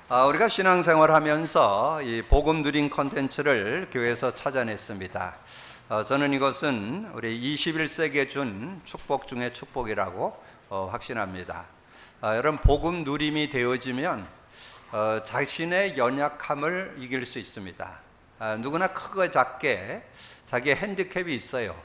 우리가 신앙생활하면서 이 복음 누린 콘텐츠를 교회에서 찾아냈습니다. 저는 이것은 우리 21세기에 준 축복 중에 축복이라고 확신합니다. 여러분, 복음 누림이 되어지면 자신의 연약함을 이길 수 있습니다. 누구나 크고 작게 자기의 핸디캡이 있어요.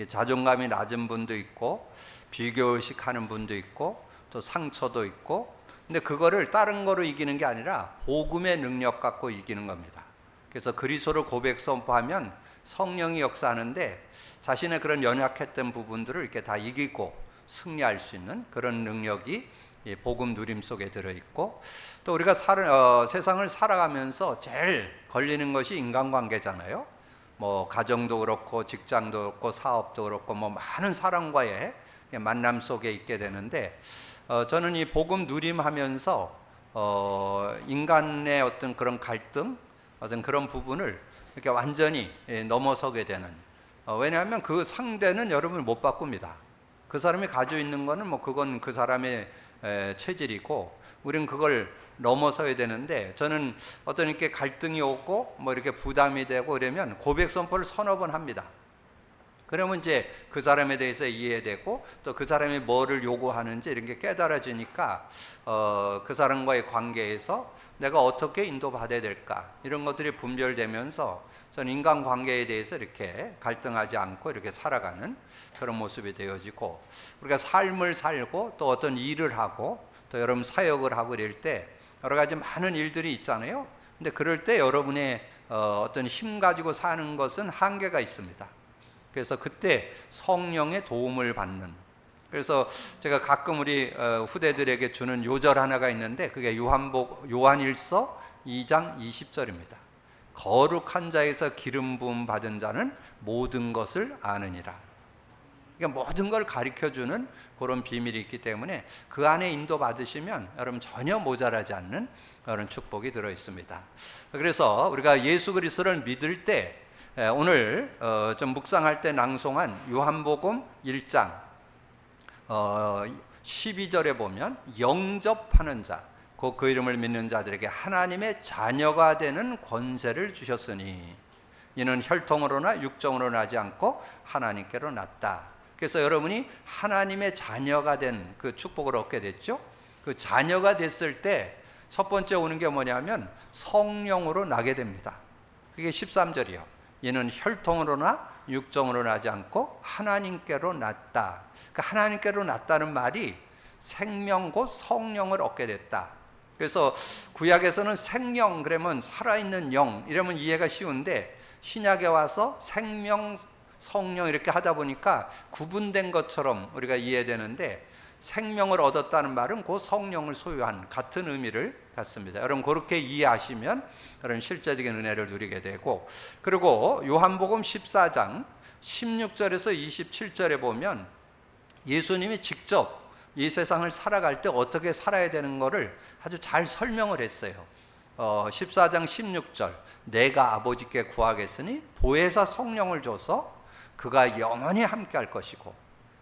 자존감이 낮은 분도 있고, 비교의식 하는 분도 있고, 또 상처도 있고, 근데 그거를 다른 거로 이기는 게 아니라 복음의 능력 갖고 이기는 겁니다. 그래서 그리스도를 고백 선포하면 성령이 역사하는데 자신의 그런 연약했던 부분들을 이렇게 다 이기고 승리할 수 있는 그런 능력이 복음 누림 속에 들어있고, 또 우리가 세상을 살아가면서 제일 걸리는 것이 인간관계잖아요. 뭐 가정도 그렇고 직장도 그렇고 사업도 그렇고 뭐 많은 사람과의 만남 속에 있게 되는데, 저는 이 복음 누림하면서 인간의 어떤 그런 갈등, 어떤 그런 부분을 이렇게 완전히 넘어서게 되는, 왜냐하면 그 상대는 여러분을 못 바꿉니다. 그 사람이 가지고 있는 거는 뭐 그건 그 사람의 체질이고, 우리는 그걸 넘어서야 되는데, 저는 어떤 이렇게 갈등이 오고 뭐 이렇게 부담이 되고 이러면 고백 선포를 서너 번 합니다. 그러면 이제 그 사람에 대해서 이해되고, 또 그 사람이 뭐를 요구하는지 이런 게 깨달아지니까 그 사람과의 관계에서 내가 어떻게 인도받아야 될까, 이런 것들이 분별되면서 저는 인간관계에 대해서 이렇게 갈등하지 않고 이렇게 살아가는 그런 모습이 되어지고, 우리가 삶을 살고 또 어떤 일을 하고 또 여러분 사역을 하고 이럴 때 여러 가지 많은 일들이 있잖아요. 근데 그럴 때 여러분의 어떤 힘 가지고 사는 것은 한계가 있습니다. 그래서 그때 성령의 도움을 받는, 그래서 제가 가끔 우리 후대들에게 주는 요절 하나가 있는데, 그게 요한일서 2장 20절입니다. 거룩한 자에서 기름 부음 받은 자는 모든 것을 아느니라. 그러니까 모든 걸 가르쳐주는 그런 비밀이 있기 때문에 그 안에 인도 받으시면 여러분 전혀 모자라지 않는 그런 축복이 들어 있습니다. 그래서 우리가 예수 그리스도를 믿을 때, 오늘 좀 묵상할 때 낭송한 요한복음 1장 12절에 보면 영접하는 자, 곧 그 이름을 믿는 자들에게 하나님의 자녀가 되는 권세를 주셨으니 이는 혈통으로나 육정으로 나지 않고 하나님께로 났다. 그래서 여러분이 하나님의 자녀가 된 그 축복을 얻게 됐죠. 그 자녀가 됐을 때 첫 번째 오는 게 뭐냐면 성령으로 나게 됩니다. 그게 13절이요. 이는 혈통으로나 육정으로 나지 않고 하나님께로 났다. 그 하나님께로 났다는 말이 생명 곧 성령을 얻게 됐다. 그래서 구약에서는 생명 그러면 살아있는 영 이러면 이해가 쉬운데, 신약에 와서 생명 성령 이렇게 하다 보니까 구분된 것처럼 우리가 이해되는데, 생명을 얻었다는 말은 그 성령을 소유한 같은 의미를 갖습니다. 여러분 그렇게 이해하시면 여러분 실제적인 은혜를 누리게 되고, 그리고 요한복음 14장 16절에서 27절에 보면 예수님이 직접 이 세상을 살아갈 때 어떻게 살아야 되는 것을 아주 잘 설명을 했어요. 14장 16절, 내가 아버지께 구하겠으니 보혜사 성령을 줘서 그가 영원히 함께 할 것이고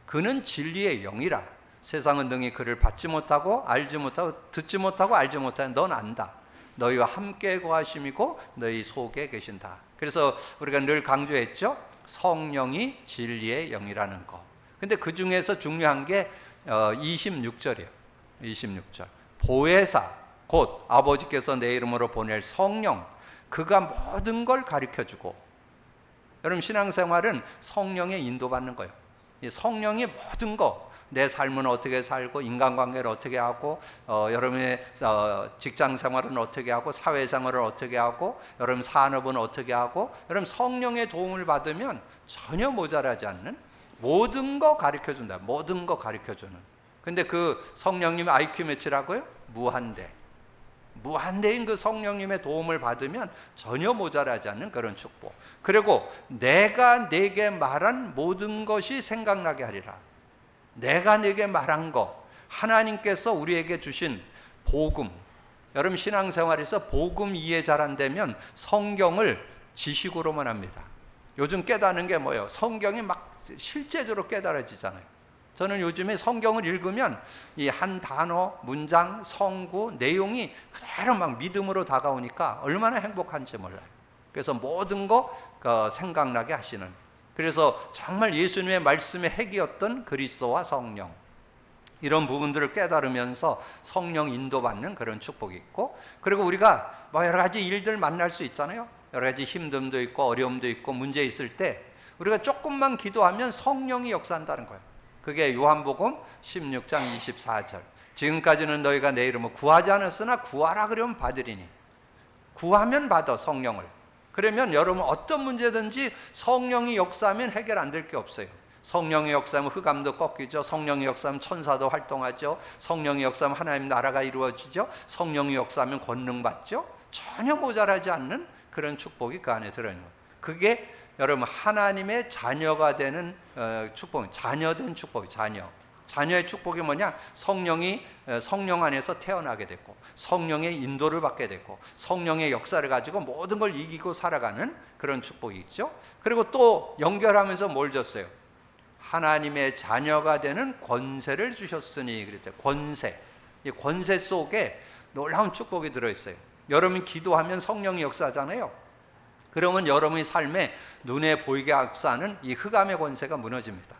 그는 진리의 영이라. 세상은 능히 그를 받지 못하고 알지 못하고 듣지 못하고 알지 못하는 넌 안다. 너희와 함께 거하심이고 너희 속에 계신다. 그래서 우리가 늘 강조했죠. 성령이 진리의 영이라는 거. 근데 그 중에서 중요한 게 26절이에요. 26절. 보혜사, 곧 아버지께서 내 이름으로 보낼 성령, 그가 모든 걸 가르쳐주고. 여러분 신앙생활은 성령의 인도받는 거예요. 성령이 모든 거, 내 삶은 어떻게 살고 인간관계를 어떻게 하고 여러분의 직장생활은 어떻게 하고 사회생활을 어떻게 하고 여러분 산업은 어떻게 하고, 여러분 성령의 도움을 받으면 전혀 모자라지 않는 모든 거 가르쳐준다. 모든 거 가르쳐주는. 근데 그 성령님의 IQ 몇이라고요? 무한대. 무한대인 그 성령님의 도움을 받으면 전혀 모자라지 않는 그런 축복. 그리고 내가 내게 말한 모든 것이 생각나게 하리라. 내가 내게 말한 거, 하나님께서 우리에게 주신 복음. 여러분 신앙생활에서 복음 이해 잘 안 되면 성경을 지식으로만 합니다. 요즘 깨닫는 게 뭐예요? 성경이 막 실제적으로 깨달아지잖아요. 저는 요즘에 성경을 읽으면 이 한 단어, 문장, 성구, 내용이 그대로 막 믿음으로 다가오니까 얼마나 행복한지 몰라요. 그래서 모든 거 생각나게 하시는, 그래서 정말 예수님의 말씀의 핵이었던 그리스도와 성령, 이런 부분들을 깨달으면서 성령 인도받는 그런 축복이 있고, 그리고 우리가 뭐 여러 가지 일들 만날 수 있잖아요. 여러 가지 힘듦도 있고 어려움도 있고 문제 있을 때 우리가 조금만 기도하면 성령이 역사한다는 거예요. 그게 요한복음 16장 24절. 지금까지는 너희가 내 이름을 구하지 않았으나 구하라 그러면 받으리니. 구하면 받아, 성령을. 그러면 여러분 어떤 문제든지 성령이 역사하면 해결 안 될 게 없어요. 성령의 역사하면 흑암도 꺾이죠. 성령의 역사하면 천사도 활동하죠. 성령의 역사하면 하나님 나라가 이루어지죠. 성령의 역사하면 권능 받죠. 전혀 모자라지 않는 그런 축복이 그 안에 들어있는 거예요. 그게 여러분 하나님의 자녀가 되는 축복, 자녀된 축복, 자녀의 축복이 뭐냐? 성령이 성령 안에서 태어나게 됐고, 성령의 인도를 받게 됐고, 성령의 역사를 가지고 모든 걸 이기고 살아가는 그런 축복이 있죠. 그리고 또 연결하면서 뭘 줬어요? 하나님의 자녀가 되는 권세를 주셨으니 그랬죠. 권세. 이 권세 속에 놀라운 축복이 들어있어요. 여러분이 기도하면 성령이 역사하잖아요. 그러면 여러분의 삶에 눈에 보이게 역사하는 이 흑암의 권세가 무너집니다.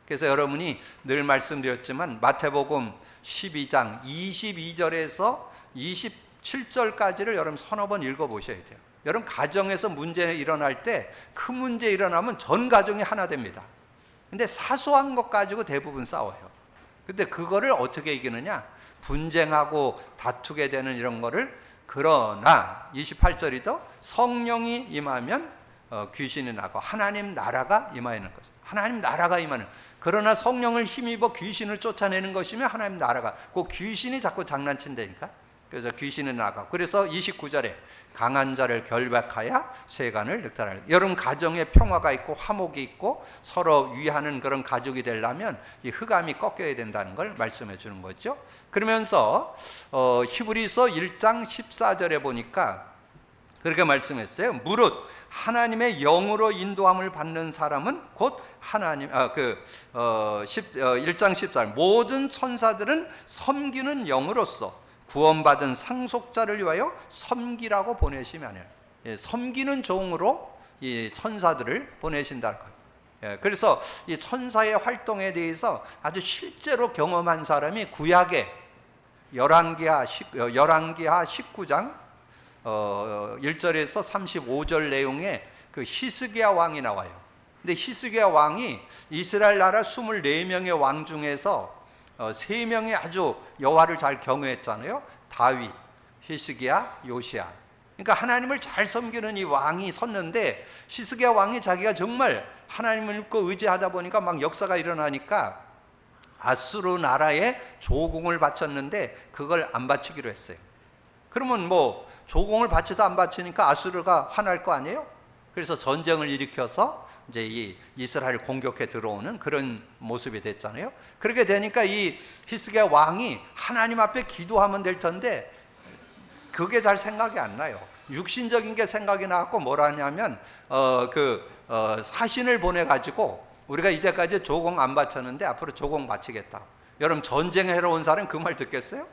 그래서 여러분이 늘 말씀드렸지만 마태복음 12장 22절에서 27절까지를 여러분 서너 번 읽어보셔야 돼요. 여러분 가정에서 문제 일어날 때 큰 문제 일어나면 전 가정이 하나 됩니다. 근데 사소한 것 가지고 대부분 싸워요. 근데 그거를 어떻게 이기느냐? 분쟁하고 다투게 되는 이런 거를, 그러나 28절이죠. 성령이 임하면 귀신이 나고 하나님 나라가 임하는 것이죠. 하나님 나라가 임하는. 그러나 성령을 힘입어 귀신을 쫓아내는 것이면 하나님 나라가, 그 귀신이 자꾸 장난친다니까. 그래서 귀신이 나가. 그래서 29절에 강한 자를 결박하여 세간을 늑탈하라. 여러분 가정에 평화가 있고 화목이 있고 서로 위하는 그런 가족이 되려면 이 흑암이 꺾여야 된다는 걸 말씀해 주는 거죠. 그러면서 히브리서 1장 14절에 보니까 그렇게 말씀했어요. 무릇 하나님의 영으로 인도함을 받는 사람은 곧 하나님, 1장 14절, 모든 천사들은 섬기는 영으로서 구원받은 상속자를 위하여 섬기라고 보내시면, 섬기는 종으로 이 천사들을 보내신다는 거예요. 그래서 이 천사의 활동에 대해서 아주 실제로 경험한 사람이 구약의 열왕기하 19장 1절에서 35절 내용에 그 히스기야 왕이 나와요. 근데 히스기야 왕이 이스라엘 나라 24명의 왕 중에서 3명이 아주 여호와를 잘 경외했잖아요. 다윗, 히스기야, 요시야. 그러니까 하나님을 잘 섬기는 이 왕이 섰는데, 히스기야 왕이 자기가 정말 하나님을 믿고 의지하다 보니까 막 역사가 일어나니까 아수르 나라에 조공을 바쳤는데 그걸 안 바치기로 했어요. 그러면 뭐 조공을 바쳐도 안 바치니까 아수르가 화날 거 아니에요? 그래서 전쟁을 일으켜서 이제 이 이스라엘을 공격해 들어오는 그런 모습이 됐잖아요. 그렇게 되니까 이 히스기야 왕이 하나님 앞에 기도하면 될 텐데 그게 잘 생각이 안 나요. 육신적인 게 생각이 나갖고 뭐라 하냐면 사신을 보내가지고 우리가 이제까지 조공 안 바쳤는데 앞으로 조공 바치겠다. 여러분 전쟁하러 온 사람 그 말 듣겠어요?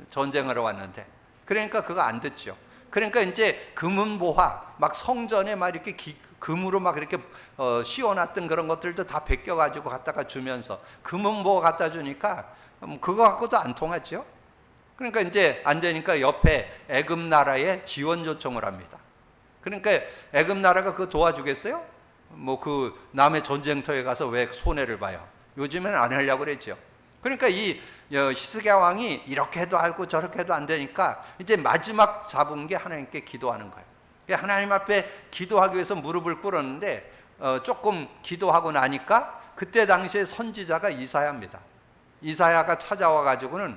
전쟁하러 왔는데. 그러니까 그거 안 듣죠. 그러니까 이제 금은보화, 막 성전에 막 이렇게 금으로 막 이렇게 씌워놨던 그런 것들도 다 베껴가지고 갖다가 주면서 금은보화 갖다 주니까 그거 갖고도 안 통하죠. 그러니까 이제 안 되니까 옆에 애굽 나라에 지원 요청을 합니다. 그러니까 애굽 나라가 그거 도와주겠어요? 뭐 그 남의 전쟁터에 가서 왜 손해를 봐요? 요즘에는 안 하려고 그랬죠. 그러니까 이 히스기야 왕이 이렇게 해도 하고 저렇게 해도 안 되니까 이제 마지막 잡은 게 하나님께 기도하는 거예요. 하나님 앞에 기도하기 위해서 무릎을 꿇었는데 조금 기도하고 나니까 그때 당시에 선지자가 이사야입니다. 이사야가 찾아와 가지고는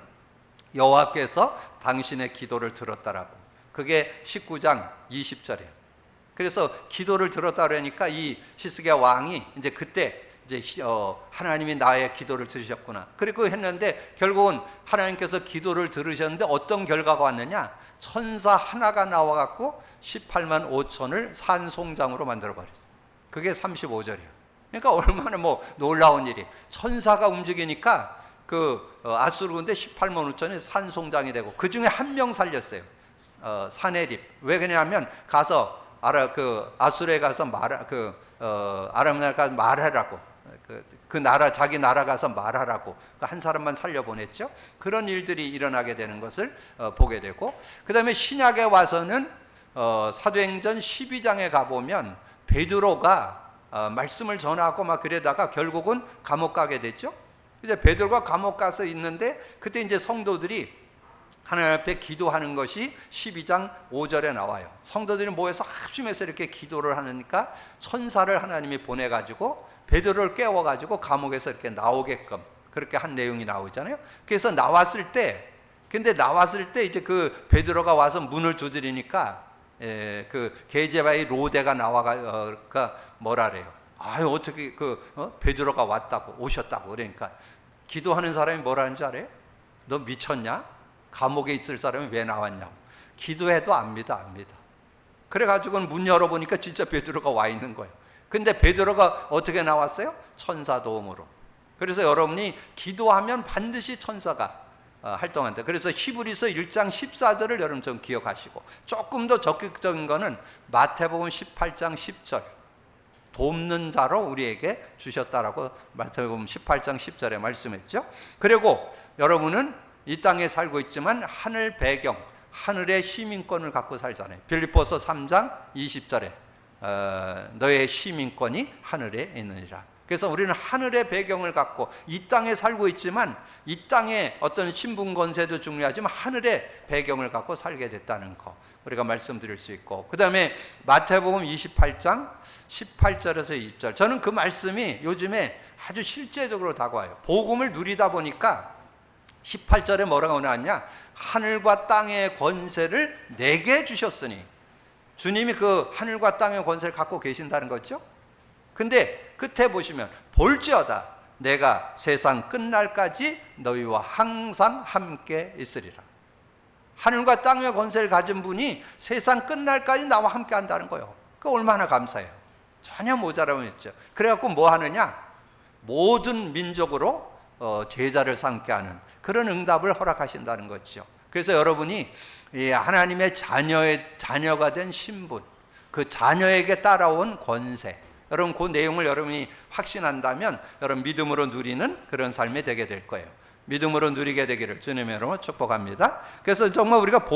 여호와께서 당신의 기도를 들었다라고. 그게 19장 20절이에요. 그래서 기도를 들었다 그러니까 이 히스기야 왕이 이제 그때 이제 하나님이 나의 기도를 들으셨구나. 그리고 했는데 결국은 하나님께서 기도를 들으셨는데 어떤 결과가 왔느냐? 천사 하나가 나와갖고 18만 5천을 산송장으로 만들어 버렸어요. 그게 35절이에요. 그러니까 얼마나 뭐 놀라운 일이. 천사가 움직이니까 그 아수르 군대 18만 5천이 산송장이 되고 그 중에 한 명 살렸어요. 사네립. 왜 그러냐면 가서 아수르에 가서 아람 나라 가서 말하라고. 그 나라 자기 나라 가서 말하라고 한 사람만 살려보냈죠. 그런 일들이 일어나게 되는 것을 보게 되고, 그 다음에 신약에 와서는 사도행전 12장에 가보면 베드로가 말씀을 전하고 막 그러다가 결국은 감옥 가게 됐죠. 이제 베드로가 감옥 가서 있는데 그때 이제 성도들이 하나님 앞에 기도하는 것이 12장 5절에 나와요. 성도들이 모여서 합심해서 이렇게 기도를 하니까 천사를 하나님이 보내가지고 베드로를 깨워가지고 감옥에서 이렇게 나오게끔 그렇게 한 내용이 나오잖아요. 그래서 나왔을 때 이제 그 베드로가 와서 문을 두드리니까 그 게제바의 로데가 나와가 뭐라래요? 아유, 어떻게 베드로가 오셨다고 그러니까 기도하는 사람이 뭐라는 줄 알아요? 너 미쳤냐? 감옥에 있을 사람이 왜 나왔냐고. 기도해도 압니다. 그래가지고는 문 열어보니까 진짜 베드로가 와 있는 거예요. 근데 베드로가 어떻게 나왔어요? 천사 도움으로. 그래서 여러분이 기도하면 반드시 천사가 활동한다. 그래서 히브리서 1장 14절을 여러분 좀 기억하시고, 조금 더 적극적인 거는 마태복음 18장 10절 돕는 자로 우리에게 주셨다라고 마태복음 18장 10절에 말씀했죠. 그리고 여러분은 이 땅에 살고 있지만 하늘 배경, 하늘의 시민권을 갖고 살잖아요. 빌립보서 3장 20절에 너의 시민권이 하늘에 있느니라. 그래서 우리는 하늘의 배경을 갖고 이 땅에 살고 있지만 이 땅의 어떤 신분 권세도 중요하지만 하늘의 배경을 갖고 살게 됐다는 거 우리가 말씀드릴 수 있고, 그 다음에 마태복음 28장 18절에서 20절, 저는 그 말씀이 요즘에 아주 실제적으로 다가와요. 복음을 누리다 보니까 18절에 뭐라고 나왔냐? 하늘과 땅의 권세를 내게 주셨으니, 주님이 그 하늘과 땅의 권세를 갖고 계신다는 거죠. 근데 끝에 보시면 볼지어다 내가 세상 끝날까지 너희와 항상 함께 있으리라. 하늘과 땅의 권세를 가진 분이 세상 끝날까지 나와 함께 한다는 거예요. 그 얼마나 감사해요. 전혀 모자람이 없죠. 그래갖고 뭐 하느냐? 모든 민족으로 제자를 삼게 하는 그런 응답을 허락하신다는 거죠. 그래서 여러분이 하나님의 자녀가 된 신분, 그 자녀에게 따라온 권세, 여러분 그 내용을 여러분이 확신한다면 여러분 믿음으로 누리는 그런 삶이 되게 될 거예요. 믿음으로 누리게 되기를 주님의 이름으로 축복합니다. 그래서 정말 우리가 복음